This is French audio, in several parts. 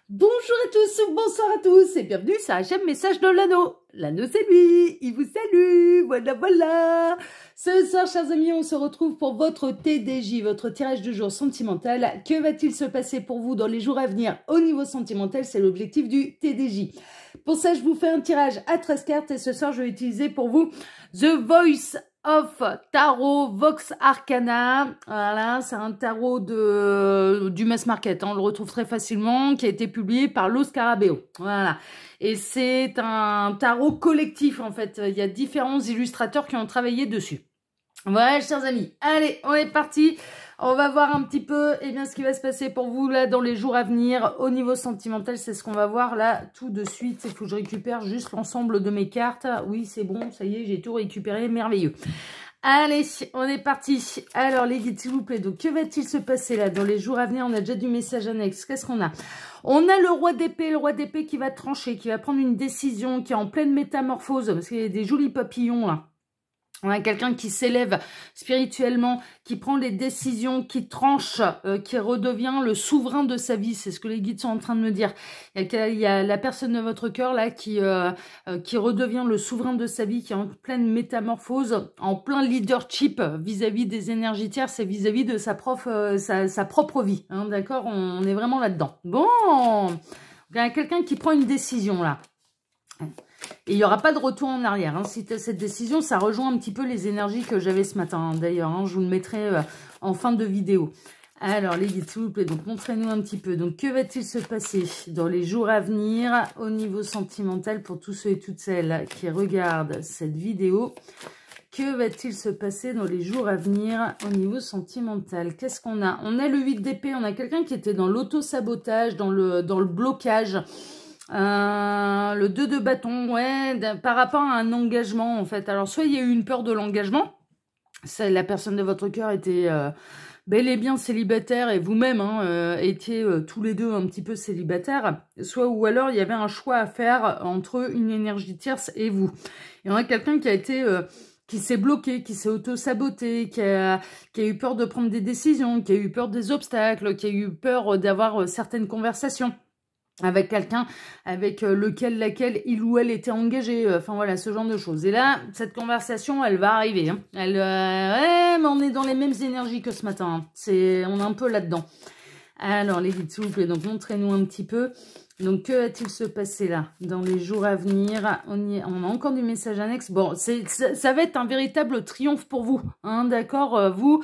Bonjour à tous, bonsoir à tous et bienvenue sur HM Message de l'Anneau. L'Anneau c'est lui, il vous salue, voilà. Ce soir chers amis, on se retrouve pour votre TDJ, votre tirage du jour sentimental. Que va-t-il se passer pour vous dans les jours à venir au niveau sentimental? C'est l'objectif du TDJ. Pour ça, je vous fais un tirage à 13 cartes et ce soir, je vais utiliser pour vous The Voice of Tarot Vox Arcana. Voilà, c'est un tarot du mass market, on le retrouve très facilement, qui a été publié par Lo Scarabeo. Voilà, et c'est un tarot collectif en fait, il y a différents illustrateurs qui ont travaillé dessus. Voilà chers amis, allez, on est parti. On va voir un petit peu ce qui va se passer pour vous là dans les jours à venir au niveau sentimental. C'est ce qu'on va voir là tout de suite. Il faut que je récupère juste l'ensemble de mes cartes. Oui, c'est bon, ça y est, j'ai tout récupéré, merveilleux. Allez, on est parti. Alors les guides, s'il vous plaît, donc que va-t-il se passer là dans les jours à venir? On a déjà du message annexe. Qu'est-ce qu'on a? On a le roi d'épée qui va trancher, qui va prendre une décision, qui est en pleine métamorphose, parce qu'il y a des jolis papillons là. On a quelqu'un qui s'élève spirituellement, qui prend les décisions, qui tranche, qui redevient le souverain de sa vie. C'est ce que les guides sont en train de me dire. Il y a la personne de votre cœur là qui redevient le souverain de sa vie, qui est en pleine métamorphose, en plein leadership vis-à-vis des énergies tierces et vis-à-vis de sa propre vie. Hein, d'accord, on est vraiment là-dedans. Bon, il y a quelqu'un qui prend une décision là. Et il n'y aura pas de retour en arrière. Hein. Si cette décision, ça rejoint un petit peu les énergies que j'avais ce matin. Hein, d'ailleurs, hein, je vous le mettrai en fin de vidéo. Alors, les guides, s'il vous plaît, donc montrez-nous un petit peu. Donc, que va-t-il se passer dans les jours à venir au niveau sentimental pour tous ceux et toutes celles qui regardent cette vidéo? Que va-t-il se passer dans les jours à venir au niveau sentimental? Qu'est-ce qu'on a? On a le 8 d'épée. On a quelqu'un qui était dans l'auto-sabotage, dans le blocage. Le 2 de bâton, ouais, par rapport à un engagement en fait. Alors soit il y a eu une peur de l'engagement, la personne de votre cœur était bel et bien célibataire et vous-même étiez tous les deux un petit peu célibataires, soit ou alors il y avait un choix à faire entre une énergie tierce et vous. Il y en a quelqu'un qui a été qui s'est bloqué, qui s'est auto-saboté, qui a eu peur de prendre des décisions, qui a eu peur des obstacles, qui a eu peur d'avoir certaines conversations avec quelqu'un avec laquelle il ou elle était engagé, enfin voilà, ce genre de choses. Et là, cette conversation, elle va arriver. Hein. Ouais, mais on est dans les mêmes énergies que ce matin. Hein. On est un peu là-dedans. Alors, les guides, s'il vous plaît, donc montrez-nous un petit peu. Donc, que va-t-il se passer là dans les jours à venir? On a encore du message annexe. Bon, ça va être un véritable triomphe pour vous, hein, d'accord? Vous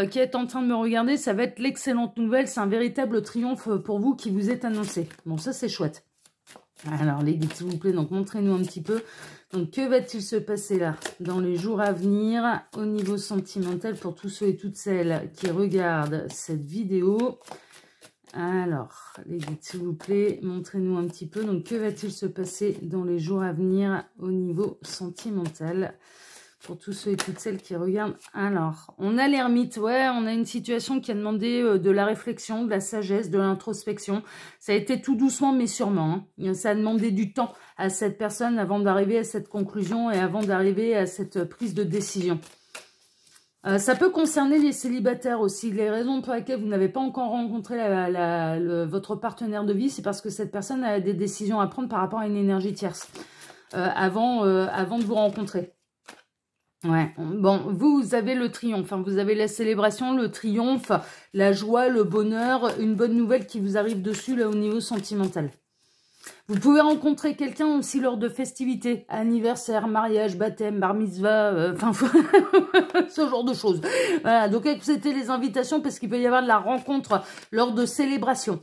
qui êtes en train de me regarder, ça va être l'excellente nouvelle. C'est un véritable triomphe pour vous qui vous est annoncé. Bon, ça, c'est chouette. Alors, les guides, s'il vous plaît, donc montrez-nous un petit peu. Donc, que va-t-il se passer là dans les jours à venir au niveau sentimental pour tous ceux et toutes celles qui regardent cette vidéo? Alors, les guides, s'il vous plaît, montrez-nous un petit peu. Donc, que va-t-il se passer dans les jours à venir au niveau sentimental pour tous ceux et toutes celles qui regardent? Alors, on a l'ermite. Ouais, on a une situation qui a demandé de la réflexion, de la sagesse, de l'introspection. Ça a été tout doucement, mais sûrement. Hein. Ça a demandé du temps à cette personne avant d'arriver à cette conclusion et avant d'arriver à cette prise de décision. Ça peut concerner les célibataires aussi. Les raisons pour lesquelles vous n'avez pas encore rencontré votre partenaire de vie, c'est parce que cette personne a des décisions à prendre par rapport à une énergie tierce avant de vous rencontrer. Ouais, bon, vous avez le triomphe, hein, vous avez la célébration, le triomphe, la joie, le bonheur, une bonne nouvelle qui vous arrive dessus là au niveau sentimental. Vous pouvez rencontrer quelqu'un aussi lors de festivités, anniversaire, mariage, baptême, bar mitzvah, enfin, ce genre de choses. Voilà, donc acceptez les invitations parce qu'il peut y avoir de la rencontre lors de célébrations.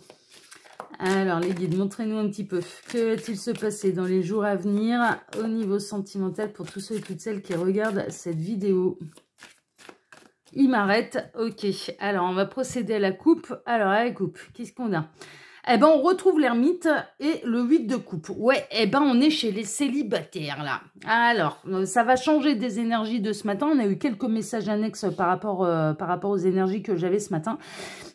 Alors, les guides, montrez-nous un petit peu. Que va-t-il se passer dans les jours à venir au niveau sentimental pour tous ceux et toutes celles qui regardent cette vidéo? Il m'arrête. Ok, alors on va procéder à la coupe. Alors, à la coupe, qu'est-ce qu'on a? Eh ben, on retrouve l'ermite et le 8 de coupe. Ouais, eh ben, on est chez les célibataires, là. Alors, ça va changer des énergies de ce matin. On a eu quelques messages annexes par rapport aux énergies que j'avais ce matin.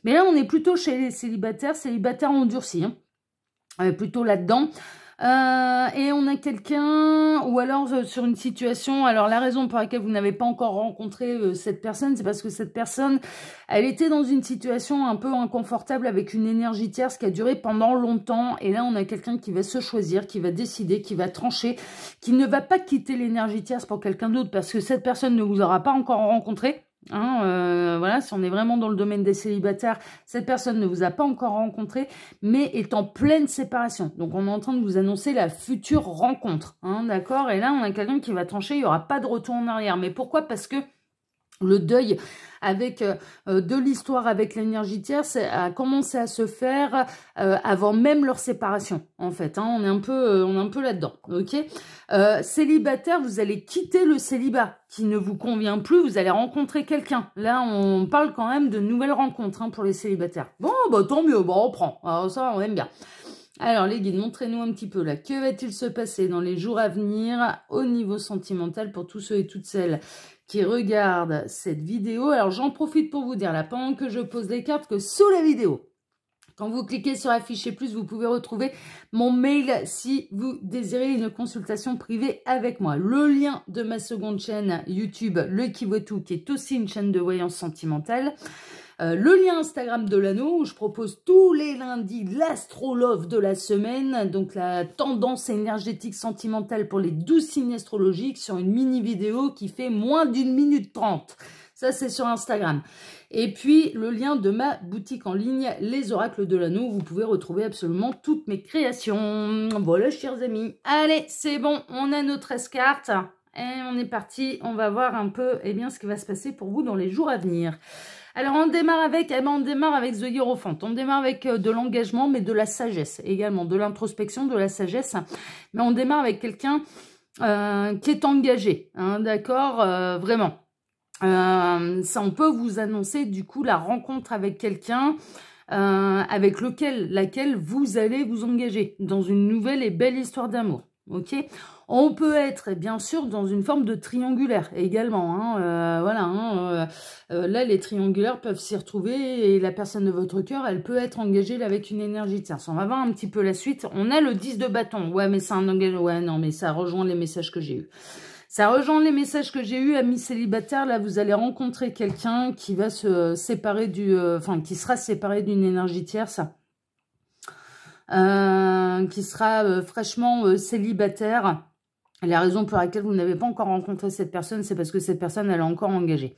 Mais là, on est plutôt chez les célibataires endurcis. Hein. Plutôt là-dedans. Et on a quelqu'un, ou alors sur une situation, alors la raison pour laquelle vous n'avez pas encore rencontré cette personne, c'est parce que cette personne, elle était dans une situation un peu inconfortable avec une énergie tierce qui a duré pendant longtemps. Et là, on a quelqu'un qui va se choisir, qui va décider, qui va trancher, qui ne va pas quitter l'énergie tierce pour quelqu'un d'autre parce que cette personne ne vous aura pas encore rencontré. Voilà, si on est vraiment dans le domaine des célibataires, cette personne ne vous a pas encore rencontré, mais est en pleine séparation. Donc, on est en train de vous annoncer la future rencontre, d'accord? Et là, on a quelqu'un qui va trancher, il n'y aura pas de retour en arrière. Mais pourquoi? Parce que le deuil avec de l'histoire avec l'énergie tierce a commencé à se faire avant même leur séparation, en fait. On est un peu là-dedans, ok. Célibataire, vous allez quitter le célibat qui ne vous convient plus, vous allez rencontrer quelqu'un. Là, on parle quand même de nouvelles rencontres pour les célibataires. Bon, bah tant mieux, bon, on prend. Alors ça, on aime bien. Alors les guides, montrez-nous un petit peu là. Que va-t-il se passer dans les jours à venir au niveau sentimental pour tous ceux et toutes celles qui regardent cette vidéo? Alors j'en profite pour vous dire là, pendant que je pose les cartes, que sous la vidéo, quand vous cliquez sur afficher plus, vous pouvez retrouver mon mail si vous désirez une consultation privée avec moi. Le lien de ma seconde chaîne YouTube, Le Qui Voit Tout, qui est aussi une chaîne de voyance sentimentale. Le lien Instagram de l'anneau où je propose tous les lundis l'astrolove de la semaine, donc la tendance énergétique sentimentale pour les 12 signes astrologiques sur une mini vidéo qui fait moins d'1 minute 30. Ça, c'est sur Instagram. Et puis, le lien de ma boutique en ligne, Les Oracles de l'Anneau, où vous pouvez retrouver absolument toutes mes créations. Voilà, chers amis. Allez, c'est bon, on a nos 13 cartes. Et on est parti. On va voir un peu ce qui va se passer pour vous dans les jours à venir. Alors, on démarre avec The Hierophant. On démarre avec de l'engagement, mais de la sagesse également, de l'introspection, de la sagesse. Mais on démarre avec quelqu'un qui est engagé, d'accord, vraiment. Ça, on peut vous annoncer du coup la rencontre avec quelqu'un avec laquelle vous allez vous engager dans une nouvelle et belle histoire d'amour. Ok, on peut être bien sûr dans une forme de triangulaire également. Là, les triangulaires peuvent s'y retrouver et la personne de votre cœur, elle peut être engagée là, avec une énergie tierce. On va voir un petit peu la suite. On a le 10 de bâton. Ouais, mais c'est un engagement. Ouais, non, mais ça rejoint les messages que j'ai eus. Ça rejoint les messages que j'ai eus, amis célibataires. Là, vous allez rencontrer quelqu'un qui va se séparer qui sera séparé d'une énergie tierce. Qui sera fraîchement célibataire. Et la raison pour laquelle vous n'avez pas encore rencontré cette personne, c'est parce que cette personne, elle est encore engagée.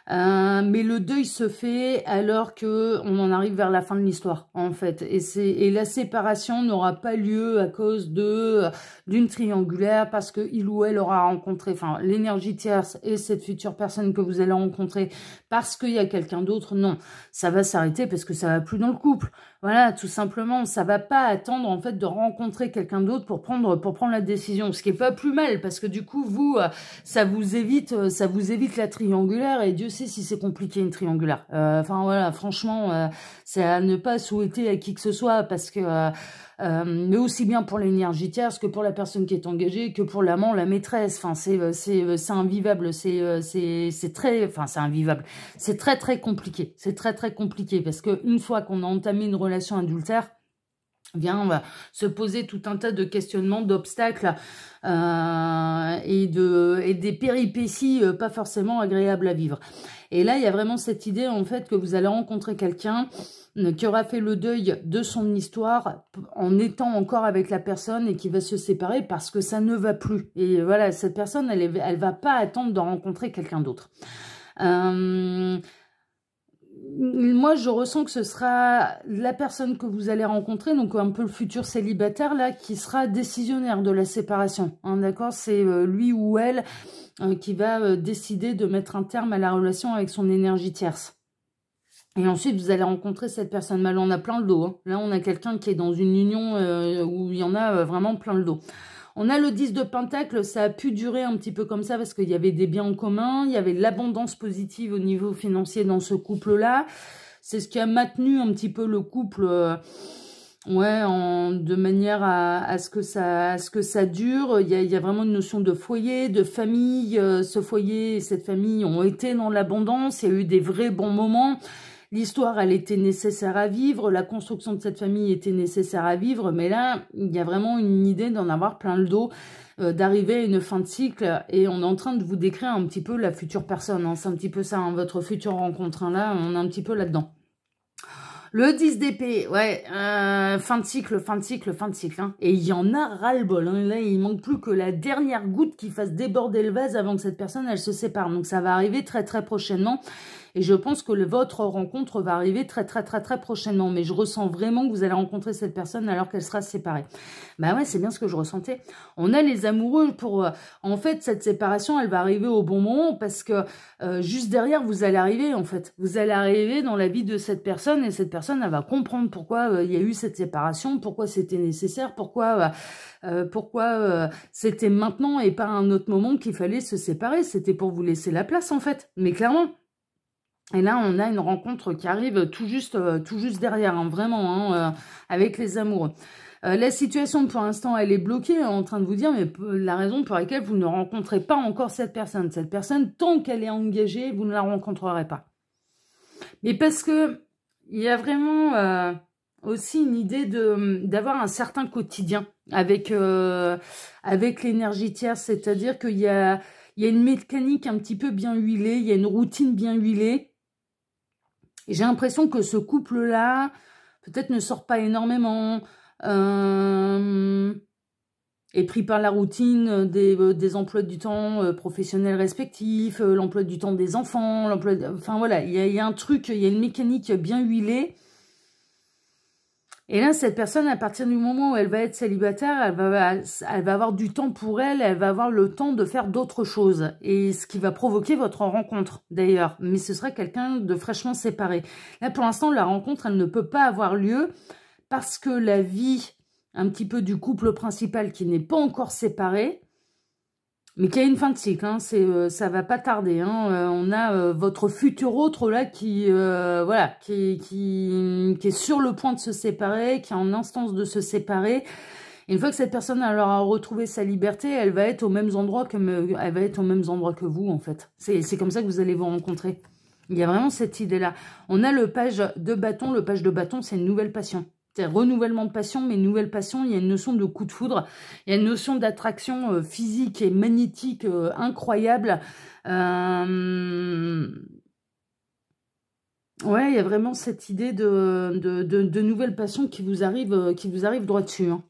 Mais le deuil se fait alors que on en arrive vers la fin de l'histoire, en fait. Et la séparation n'aura pas lieu à cause d'une triangulaire parce que il ou elle aura rencontré, l'énergie tierce et cette future personne que vous allez rencontrer parce qu'il y a quelqu'un d'autre. Non, ça va s'arrêter parce que ça va plus dans le couple. Voilà, tout simplement, ça va pas attendre en fait de rencontrer quelqu'un d'autre pour prendre la décision, ce qui est pas plus mal parce que du coup vous, ça vous évite la triangulaire et Dieu sait si c'est compliqué une triangulaire. Voilà, franchement, c'est à ne pas souhaiter à qui que ce soit parce que mais aussi bien pour l'énergie tierce que pour la personne qui est engagée, que pour l'amant, la maîtresse. C'est invivable, c'est invivable. C'est très très compliqué. C'est très très compliqué parce que une fois qu'on a entamé une relation adultère, on va se poser tout un tas de questionnements, d'obstacles et des péripéties pas forcément agréables à vivre. Et là, il y a vraiment cette idée en fait que vous allez rencontrer quelqu'un qui aura fait le deuil de son histoire en étant encore avec la personne et qui va se séparer parce que ça ne va plus. Et voilà, cette personne, elle va pas attendre de rencontrer quelqu'un d'autre. Moi, je ressens que ce sera la personne que vous allez rencontrer, donc un peu le futur célibataire, là, qui sera décisionnaire de la séparation. D'accord, c'est lui ou elle qui va décider de mettre un terme à la relation avec son énergie tierce. Et ensuite, vous allez rencontrer cette personne. Mais là, on a plein le dos. Là, on a quelqu'un qui est dans une union où il y en a vraiment plein le dos. On a le 10 de Pentacle, ça a pu durer un petit peu comme ça parce qu'il y avait des biens en commun, il y avait l'abondance positive au niveau financier dans ce couple-là. C'est ce qui a maintenu un petit peu le couple, de manière à ce que ça dure. Il y a vraiment une notion de foyer, de famille. Ce foyer et cette famille ont été dans l'abondance, il y a eu des vrais bons moments. l'histoire, elle était nécessaire à vivre, la construction de cette famille était nécessaire à vivre, mais là, il y a vraiment une idée d'en avoir plein le dos, d'arriver à une fin de cycle, et on est en train de vous décrire un petit peu la future personne, hein. C'est un petit peu ça, hein, votre future rencontre, hein, là, on est un petit peu là-dedans. Le 10 d'épée, ouais, fin de cycle, fin de cycle, fin de cycle. Hein. Et il y en a ras-le-bol. Hein. Là, il manque plus que la dernière goutte qui fasse déborder le vase avant que cette personne, elle se sépare. Donc, ça va arriver très, très prochainement. Et je pense que votre rencontre va arriver très, très, très, très prochainement. Mais je ressens vraiment que vous allez rencontrer cette personne alors qu'elle sera séparée. Bah ouais, c'est bien ce que je ressentais. On a les amoureux pour... en fait, cette séparation, elle va arriver au bon moment parce que juste derrière, vous allez arriver, en fait. Vous allez arriver dans la vie de cette personne et cette personne, elle va comprendre pourquoi il y a eu cette séparation, pourquoi c'était nécessaire, pourquoi c'était maintenant et pas à un autre moment qu'il fallait se séparer. C'était pour vous laisser la place, en fait. Mais clairement... Et là, on a une rencontre qui arrive tout juste derrière, hein, vraiment, hein, avec les amoureux. La situation, pour l'instant, elle est bloquée, en train de vous dire, mais la raison pour laquelle vous ne rencontrez pas encore cette personne. Cette personne, tant qu'elle est engagée, vous ne la rencontrerez pas. Mais parce que il y a vraiment aussi une idée d'avoir un certain quotidien avec l'énergie tierce, c'est-à-dire qu'il y a une mécanique un petit peu bien huilée, il y a une routine bien huilée. Et j'ai l'impression que ce couple-là, peut-être ne sort pas énormément, est pris par la routine des emplois du temps professionnels respectifs, l'emploi du temps des enfants, enfin voilà, il y a un truc, il y a une mécanique bien huilée. Et là, cette personne, à partir du moment où elle va être célibataire, elle va avoir du temps pour elle, elle va avoir le temps de faire d'autres choses. Et ce qui va provoquer votre rencontre, d'ailleurs. Mais ce sera quelqu'un de fraîchement séparé. Là, pour l'instant, la rencontre, elle ne peut pas avoir lieu parce que la vie, un petit peu du couple principal qui n'est pas encore séparé, mais qui a une fin de cycle, hein, ça va pas tarder. Hein, on a votre futur autre là qui voilà, qui est sur le point de se séparer, qui est en instance de se séparer. Et une fois que cette personne elle aura retrouvé sa liberté, elle va être aux mêmes endroits que vous en fait. C'est comme ça que vous allez vous rencontrer. Il y a vraiment cette idée-là. On a le page de bâton. Le page de bâton, c'est une nouvelle passion. C'est renouvellement de passion, mais nouvelle passion, il y a une notion de coup de foudre, il y a une notion d'attraction physique et magnétique incroyable. Ouais, il y a vraiment cette idée de nouvelle passion qui vous arrive droit dessus. Hein.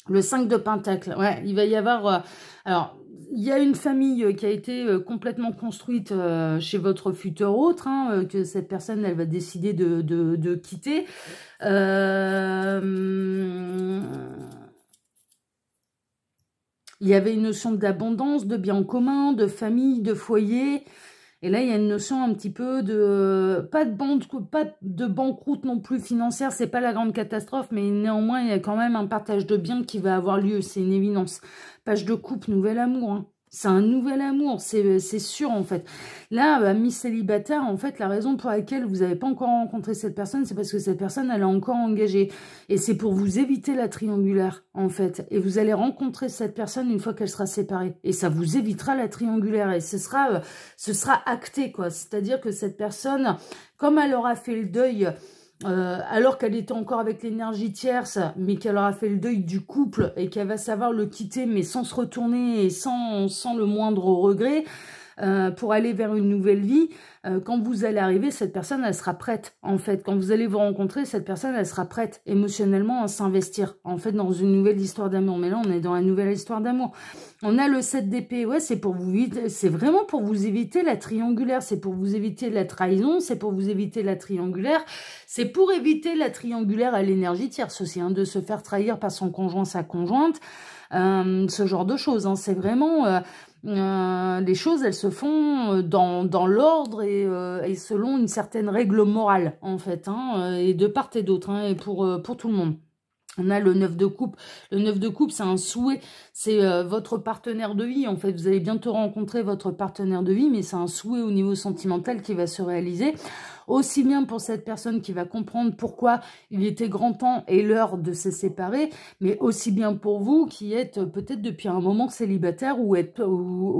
Le 5 de Pentacle, ouais, il va y avoir... alors, il y a une famille qui a été complètement construite chez votre futur autre, hein, que cette personne, elle va décider de quitter. Il y avait une notion d'abondance, de bien commun, de famille, de foyer. Et là, il y a une notion un petit peu de... pas de banqueroute non plus financière, c'est pas la grande catastrophe, mais néanmoins, il y a quand même un partage de biens qui va avoir lieu, c'est une évidence. Page de couple, nouvel amour, hein. C'est un nouvel amour, c'est sûr en fait. Là, amis célibataires, en fait, la raison pour laquelle vous n'avez pas encore rencontré cette personne, c'est parce que cette personne, elle est encore engagée. Et c'est pour vous éviter la triangulaire, en fait. Et vous allez rencontrer cette personne une fois qu'elle sera séparée. Et ça vous évitera la triangulaire. Et ce sera acté, quoi. C'est-à-dire que cette personne, comme elle aura fait le deuil... alors qu'elle était encore avec l'énergie tierce, mais qu'elle aura fait le deuil du couple et qu'elle va savoir le quitter, mais sans se retourner et sans le moindre regret, pour aller vers une nouvelle vie, quand vous allez arriver, cette personne, elle sera prête, en fait. Quand vous allez vous rencontrer, cette personne, elle sera prête émotionnellement à s'investir, en fait, dans une nouvelle histoire d'amour. Mais là, on est dans une nouvelle histoire d'amour. On a le 7 d'épée, ouais, c'est vraiment pour vous éviter la triangulaire, c'est pour vous éviter la trahison, c'est pour vous éviter la triangulaire, c'est pour éviter la triangulaire à l'énergie tierce aussi, hein, de se faire trahir par son conjoint, sa conjointe, ce genre de choses, hein, c'est vraiment... les choses, elles se font dans l'ordre et selon une certaine règle morale, en fait, hein, et de part et d'autre, hein, et pour tout le monde. On a le 9 de coupe. Le 9 de coupe, c'est un souhait. C'est votre partenaire de vie. En fait, vous allez bientôt rencontrer votre partenaire de vie, mais c'est un souhait au niveau sentimental qui va se réaliser. aussi bien pour cette personne qui va comprendre pourquoi il était grand temps et l'heure de se séparer, mais aussi bien pour vous qui êtes peut-être depuis un moment célibataire ou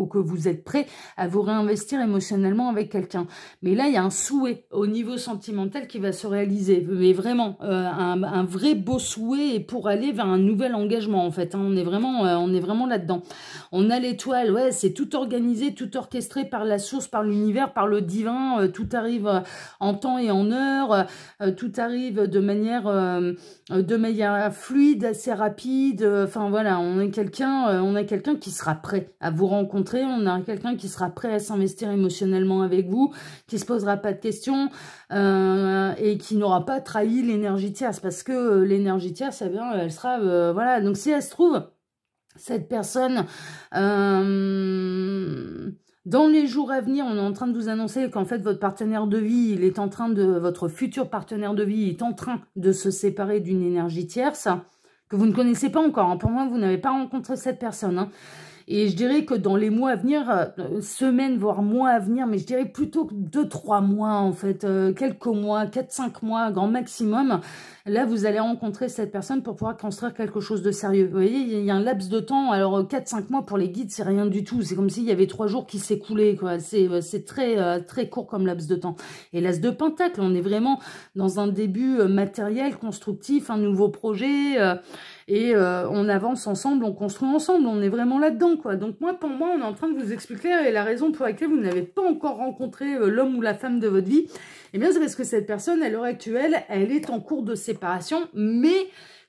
que vous êtes prêt à vous réinvestir émotionnellement avec quelqu'un. Mais là, il y a un souhait au niveau sentimental qui va se réaliser, mais vraiment un vrai beau souhait pour aller vers un nouvel engagement en fait. Hein. On est vraiment là-dedans. On a l'étoile, ouais, c'est tout organisé, tout orchestré par la source, par l'univers, par le divin. Tout arrive en temps et en heure. Tout arrive de manière fluide, assez rapide. Enfin voilà, on a quelqu'un qui sera prêt à vous rencontrer. On a quelqu'un qui sera prêt à s'investir émotionnellement avec vous, qui se posera pas de questions et qui n'aura pas trahi l'énergie tierce, parce que l'énergie tierce, eh bien, elle sera voilà. Donc si elle se trouve, cette personne, dans les jours à venir, on est en train de vous annoncer qu'en fait, votre partenaire de vie, votre futur partenaire de vie est en train de se séparer d'une énergie tierce que vous ne connaissez pas encore. Hein. Pour moi, vous n'avez pas rencontré cette personne. Hein. Et je dirais que dans les mois à venir, semaines, voire mois à venir, mais je dirais plutôt que 2-3 mois, en fait, quelques mois, 4-5 mois, grand maximum, là, vous allez rencontrer cette personne pour pouvoir construire quelque chose de sérieux. Vous voyez, il y a un laps de temps, alors 4-5 mois pour les guides, c'est rien du tout. C'est comme s'il y avait 3 jours qui s'écoulaient, quoi. C'est très court comme laps de temps. Et l'as de Pentacle, on est vraiment dans un début matériel, constructif, un nouveau projet, et on avance ensemble, on construit ensemble, on est vraiment là-dedans, quoi. Donc pour moi, on est en train de vous expliquer la raison pour laquelle vous n'avez pas encore rencontré l'homme ou la femme de votre vie. Eh bien, c'est parce que cette personne, à l'heure actuelle, elle est en cours de séparation, mais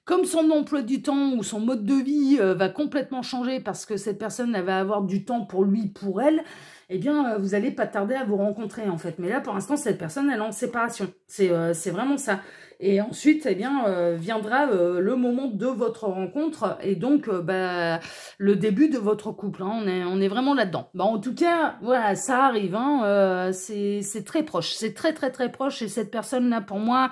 comme son emploi du temps ou son mode de vie va complètement changer parce que cette personne, elle va avoir du temps pour lui, pour elle, eh bien, vous n'allez pas tarder à vous rencontrer, en fait. Mais là, pour l'instant, cette personne, elle est en séparation. C'est vraiment ça. Et ensuite, eh bien, viendra le moment de votre rencontre et donc le début de votre couple. Hein. On est vraiment là-dedans. Bah, en tout cas, voilà, ça arrive. Hein. C'est très proche. C'est très proche. Et cette personne-là, pour moi,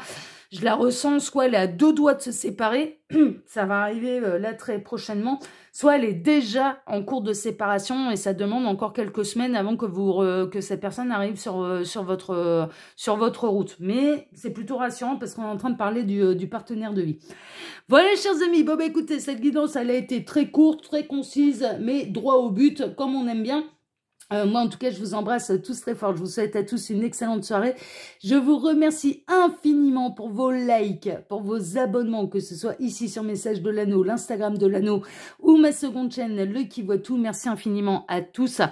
je la ressens, soit elle est à 2 doigts de se séparer, ça va arriver là très prochainement, soit elle est déjà en cours de séparation et ça demande encore quelques semaines avant que cette personne arrive sur votre route. Mais c'est plutôt rassurant parce qu'on est en train de parler du partenaire de vie. Voilà, chers amis, bon bah écoutez, cette guidance, elle a été très courte, très concise, mais droit au but, comme on aime bien. Moi, en tout cas, je vous embrasse tous très fort. Je vous souhaite à tous une excellente soirée. Je vous remercie infiniment pour vos likes, pour vos abonnements, que ce soit ici sur Message de l'Anneau, l'Instagram de l'Anneau ou ma seconde chaîne, Le Qui Voit Tout. Merci infiniment à tous.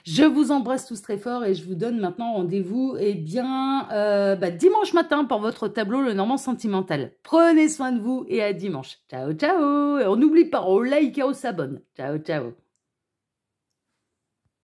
Je vous embrasse tous très fort et je vous donne maintenant rendez-vous dimanche matin pour votre tableau Le Normand Sentimental. Prenez soin de vous et à dimanche. Ciao, ciao. Et on n'oublie pas, on like et on s'abonne. Ciao, ciao.